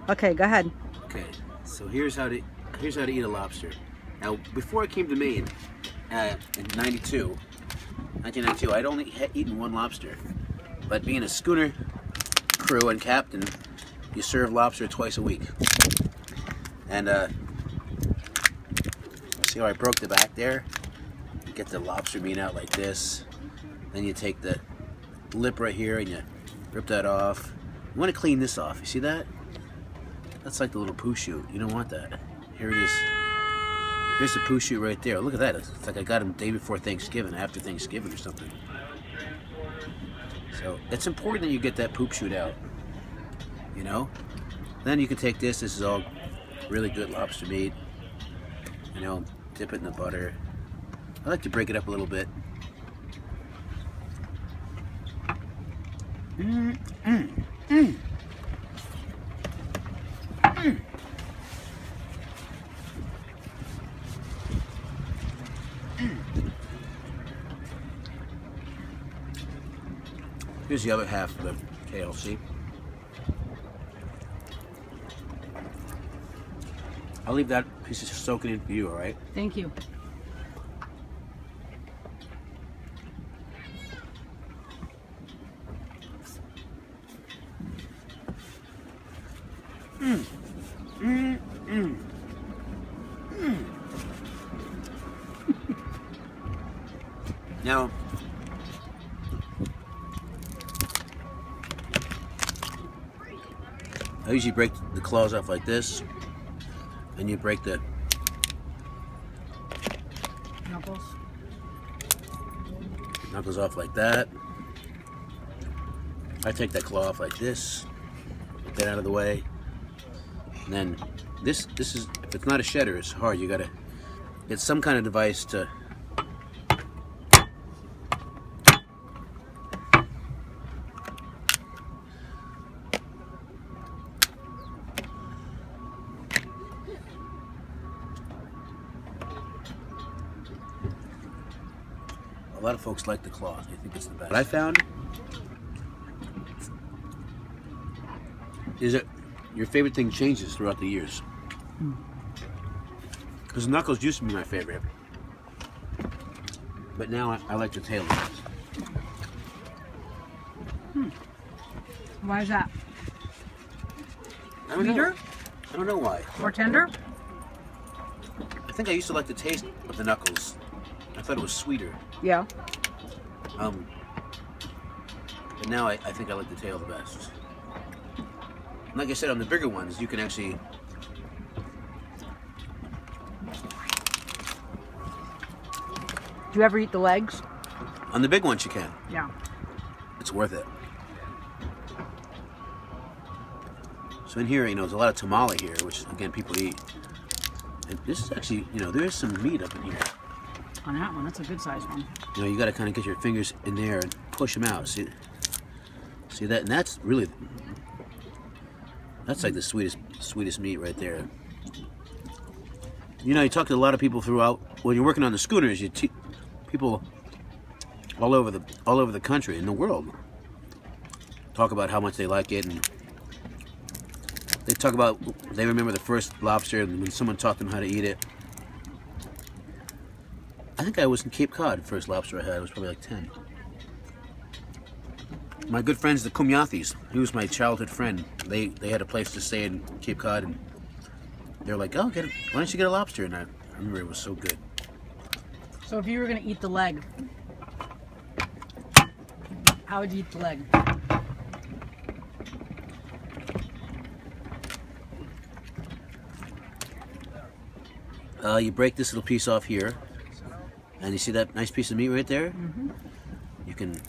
Okay, go ahead. Okay, so here's how to eat a lobster. Now, before I came to Maine in 1992, I'd only eaten one lobster. But being a schooner crew and captain, you serve lobster twice a week. And see how I broke the back there? You get the lobster meat out like this. Then you take the lip right here and you rip that off. You want to clean this off. You see that? That's like the little poo shoot. You don't want that. Here it is. Here's the poo shoot right there. Look at that. It's like I got him day before Thanksgiving, after Thanksgiving or something. So it's important that you get that poop shoot out. You know? Then you can take this. This is all really good lobster meat. You know, dip it in the butter. I like to break it up a little bit. Here's the other half of the tail, see? I'll leave that piece of soaking in for you, alright? Thank you. Now, I usually break the claws off like this, and you break the knuckles off like that. I take that claw off like this, get that out of the way, and then this is, if it's not a shedder, it's hard. You gotta get some kind of device to a lot of folks like the claws. They think it's the best. What I found is that your favorite thing changes throughout the years. Because knuckles used to be my favorite, but now I like the tail of it. Why is that? I don't know. I don't know why. More tender? I think I used to like the taste of the knuckles. I thought it was sweeter. Yeah. But now I think I like the tail the best. Like I said, on the bigger ones, you can actually Do you ever eat the legs? on the big ones you can. Yeah. It's worth it. So in here, you know, there's a lot of tamale here, which again people eat. And this is actually, you know, there is some meat up in here. On that one, that's a good size one. You know, you got to kind of get your fingers in there and push them out. See that? And that's really, that's like the sweetest meat right there. You know, you talk to a lot of people throughout when you're working on the schooners. People all over the country and the world talk about how much they like it, and they talk about they remember the first lobster and when someone taught them how to eat it. I think I was in Cape Cod. The first lobster I had, I was probably like 10. My good friends, the Kumyathis, he was my childhood friend. They had a place to stay in Cape Cod, and they were like, "Oh, why don't you get a lobster?" And I remember it was so good. So if you were going to eat the leg, how would you eat the leg? You break this little piece off here, and you see that nice piece of meat right there? Mm-hmm. You can...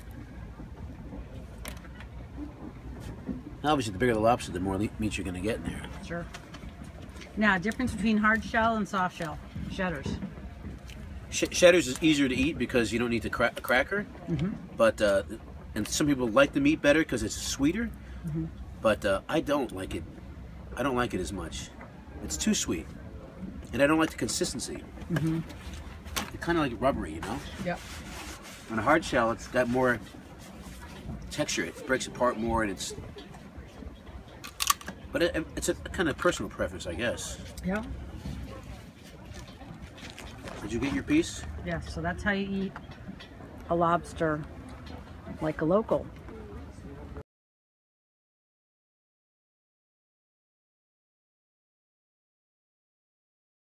Obviously, the bigger the lobster, the more meat you're going to get in there. Sure. Now, difference between hard shell and soft shell? Cheddars. Cheddars is easier to eat because you don't need to a cracker. Mm-hmm. But and some people like the meat better because it's sweeter. Mm-hmm. But I don't like it. I don't like it as much. It's too sweet, and I don't like the consistency. Mm-hmm. It's kind of like rubbery, you know. Yep. On a hard shell, it's got more texture. It breaks apart more, and it's. But it's a kind of personal preference, I guess. Yeah. Did you get your piece? Yeah, so that's how you eat a lobster like a local.